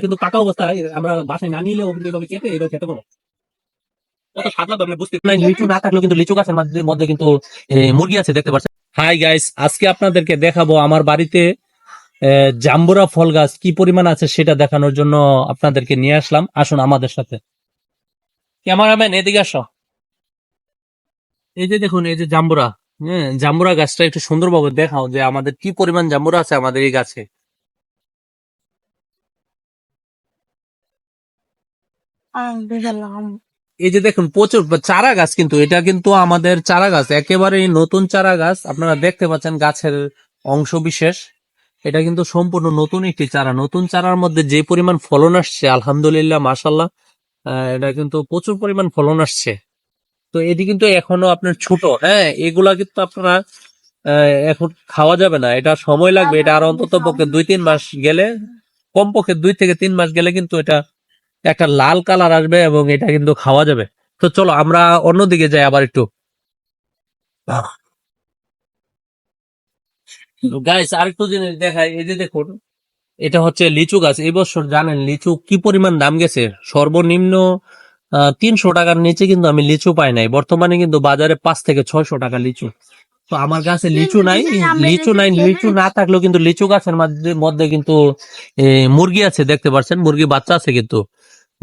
কিন্তু পাকা অবস্থায় আমরা বাসায় না নিলেও কিন্তু এভাবে কেটে এভাবে খেতে পারবো। কত স্বাদ লাগবে আপনি বুঝতে পারবেন। লিচু না থাকলেও কিন্তু লিচু গাছের মধ্যে কিন্তু মুরগি আছে, দেখতে পাচ্ছেন। হাই গাইস, আজকে আপনাদেরকে দেখাবো আমার বাড়িতে জাম্বুরা ফল গাছ কি পরিমাণ আছে সেটা দেখানোর জন্য আপনাদেরকে নিয়ে আসলাম। আসুন আমাদের সাথে। ক্যামেরাম্যান এদিকে আসো। এই যে দেখুন, এই যে জাম্বুরা, হ্যাঁ, জাম্বুরা গাছটা একটু সুন্দরভাবে দেখাও যে আমাদের কি পরিমাণ জাম্বুরা আছে আমাদের এই গাছে। এই যে দেখুন, প্রচুর চারা গাছ, কিন্তু এটা কিন্তু আমাদের চারা গাছ, একেবারে নতুন চারা গাছ। আপনারা দেখতে পাচ্ছেন গাছের অংশ বিশেষ। এটা কিন্তু সম্পূর্ণ নতুন একটি চারা। নতুন চারার মধ্যে যে পরিমাণ ফলন আসছে, আলহামদুলিল্লাহ, মাশাল্লাহ, এটা কিন্তু প্রচুর পরিমাণ ফলন আসছে। তো এটি কিন্তু এখনো আপনার ছোট, হ্যাঁ, এগুলা কিন্তু আপনারা এখন খাওয়া যাবে না, এটা সময় লাগবে। এটা আর অন্তত পক্ষে 2-3 মাস গেলে, কমপক্ষে 2 থেকে 3 মাস গেলে কিন্তু এটা একটা লাল কালার আসবে এবং এটা কিন্তু খাওয়া যাবে। তো চলো আমরা অন্যদিকে যাই আবার একটু। গাইস, আরেকটু জিনিস দেখাই। এই যে দেখুন, এটা হচ্ছে লিচু গাছ। এই বছর জানেন লিচু কি পরিমাণ দাম গেছে? সর্বনিম্ন 300 টাকার নিচে কিন্তু আমি লিচু পাই নাই। বর্তমানে কিন্তু বাজারে 500 থেকে 600 টাকা লিচু। তো আমার কাছে লিচু নাই, লিচু না থাকলেও কিন্তু লিচু গাছের মধ্যে কিন্তু মুরগি আছে, দেখতে পাচ্ছেন, মুরগির বাচ্চা আছে। কিন্তু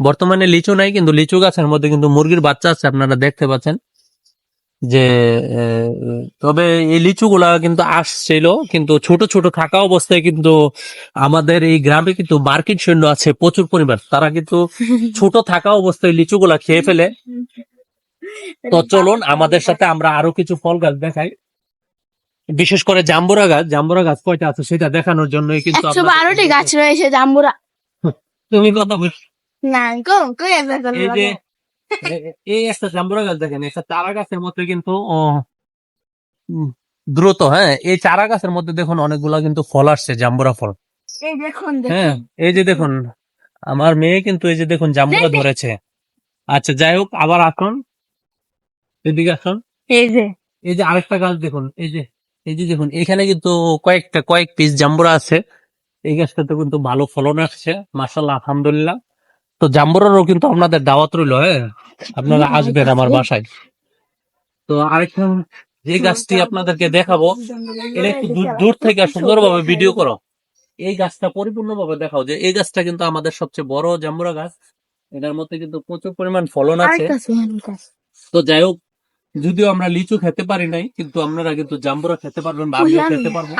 বর্তমানে লিচু নাই, কিন্তু লিচু গাছের মধ্যে কিন্তু মুরগির বাচ্চা আছে, আপনারা দেখতে পাচ্ছেন যে তবে এই লিচু গুলা কিন্তু আসছিল, কিন্তু ছোট ছোট থাকা অবস্থায় কিন্তু আমাদের এই গ্রামে কিন্তু মার্কেট সৈন্য আছে প্রচুর পরিমাণ, তারা কিন্তু ছোট থাকা অবস্থায় লিচু গুলা খেয়ে ফেলে। তো চলুন আমাদের সাথে আমরা আরো কিছু ফল গাছ দেখাই, বিশেষ করে জাম্বুরা গাছ। জাম্বুরা গাছ কয়টা আছে সেটা দেখানোর জন্যই কিন্তু 112টি গাছ রয়েছে জাম্বুরা। তুমি কথা বল। না এই যে এই একটা জাম্বুরা গাছ দেখেন, একটা চারা গাছের মধ্যে কিন্তু উম, দ্রুত, হ্যাঁ, এই চারা গাছের মধ্যে দেখুন অনেকগুলা কিন্তু ফল আসছে, জাম্বুরা ফল। এই দেখুন হ্যাঁ, এই যে দেখুন, আমার মেয়ে কিন্তু এই যে দেখুন জাম্বুরা ধরেছে। আচ্ছা, যাই হোক, আবার আসুন, এদিকে আসুন। এই যে আরেকটা গাছ দেখুন, এই যে দেখুন, এখানে কিন্তু কয়েক পিস জাম্বুরা আছে। এই গাছটাতে কিন্তু ভালো ফলন আসছে, মাশাআল্লাহ, আলহামদুলিল্লাহ। তো জাম্বুরারও কিন্তু আপনাদের দাওয়াত রইলো, হ্যাঁ, আপনারা আসবেন আমার বাসায়। তো আরেকটা যে গাছটি আপনাদেরকে দেখাবো, এটা একটু দূর থেকে সুন্দরভাবে ভিডিও করো। এই গাছটা পরিপূর্ণভাবে দেখাও যে এই গাছটা কিন্তু আমাদের সবচেয়ে বড় জাম্বুরা গাছ। এটার মধ্যে কিন্তু প্রচুর পরিমাণ ফলন আছে। তো যাই হোক, যদিও আমরা লিচু খেতে পারি নাই, কিন্তু আপনারা কিন্তু জাম্বুরা খেতে পারবেন বা আমিও খেতে পারবো।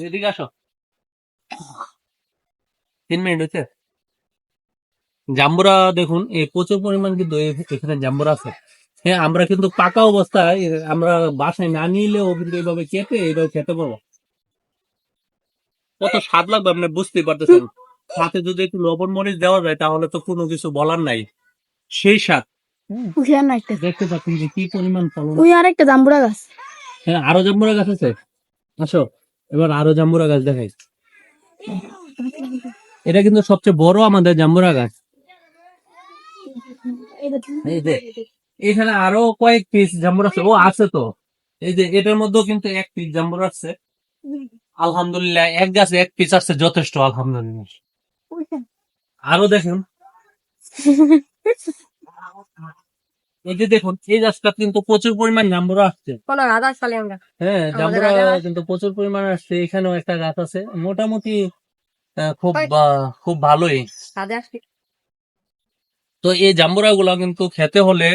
এদিকে আসো, 3 মিনিট হচ্ছে। জাম্বুরা দেখুন, এই প্রচুর পরিমাণ কিন্তু এখানে জাম্বুরা আছে। হ্যাঁ, আমরা কিন্তু পাকা অবস্থায় আমরা বাসায় না নিলেও কিন্তু এইভাবে কেটে এইভাবে খেতে পারবো। কত স্বাদ লাগবে আপনি বুঝতেই পারতেছেন। সাথে যদি একটু লবণ মরিচ দেওয়া যায় তাহলে তো কোনো কিছু বলার নাই, সেই স্বাদ। দেখতে পাচ্ছেন যে কি পরিমাণ ফলন। ওই আরেকটা জাম্বুরা গাছ। হ্যাঁ, আরো জাম্বুরা গাছ আছে। আসো, এবার আরো জাম্বুরা গাছ দেখাই। এটা কিন্তু সবচেয়ে বড় আমাদের জাম্বুরা গাছ। এই যে এখানে আরো কয়েক পিস জাম্বুরা আছে, ও আছে তো। এই যে এটার মধ্যেও কিন্তু 1 পিস জাম্বুরা আছে, আলহামদুলিল্লাহ। এক গাছে 1 পিস আছে, যথেষ্ট, আলহামদুলিল্লাহ। আরো দেখুন, এই যে দেখুন, এই গাছটা কিন্তু প্রচুর পরিমাণ জাম্বুরা আসছে। হ্যাঁ, জাম্বুরা কিন্তু প্রচুর পরিমাণ আসছে। এখানেও একটা গাছ আছে, মোটামুটি খুব ভালোই। তো এই জাম্বুরা গুলা কিন্তু খেতে হলে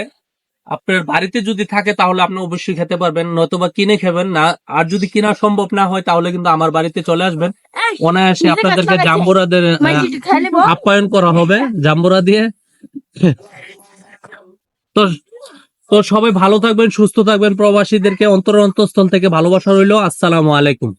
আপনার বাড়িতে যদি থাকে তাহলে আপনি অবশ্যই খেতে পারবেন, নয়তোবা কিনে খাবেন না। আর যদি কিনা সম্ভব না হয় তাহলে কিন্তু আমার বাড়িতে চলে আসবেন, অনায়াসে আপনাদেরকে জাম্বুরাদের আপ্যায়ন করা হবে জাম্বুরা দিয়ে। তো তো সবাই ভালো থাকবেন, সুস্থ থাকবেন। প্রবাসীদেরকে অন্তর অন্তঃস্থল থেকে ভালোবাসা রইলো। আসসালামু আলাইকুম।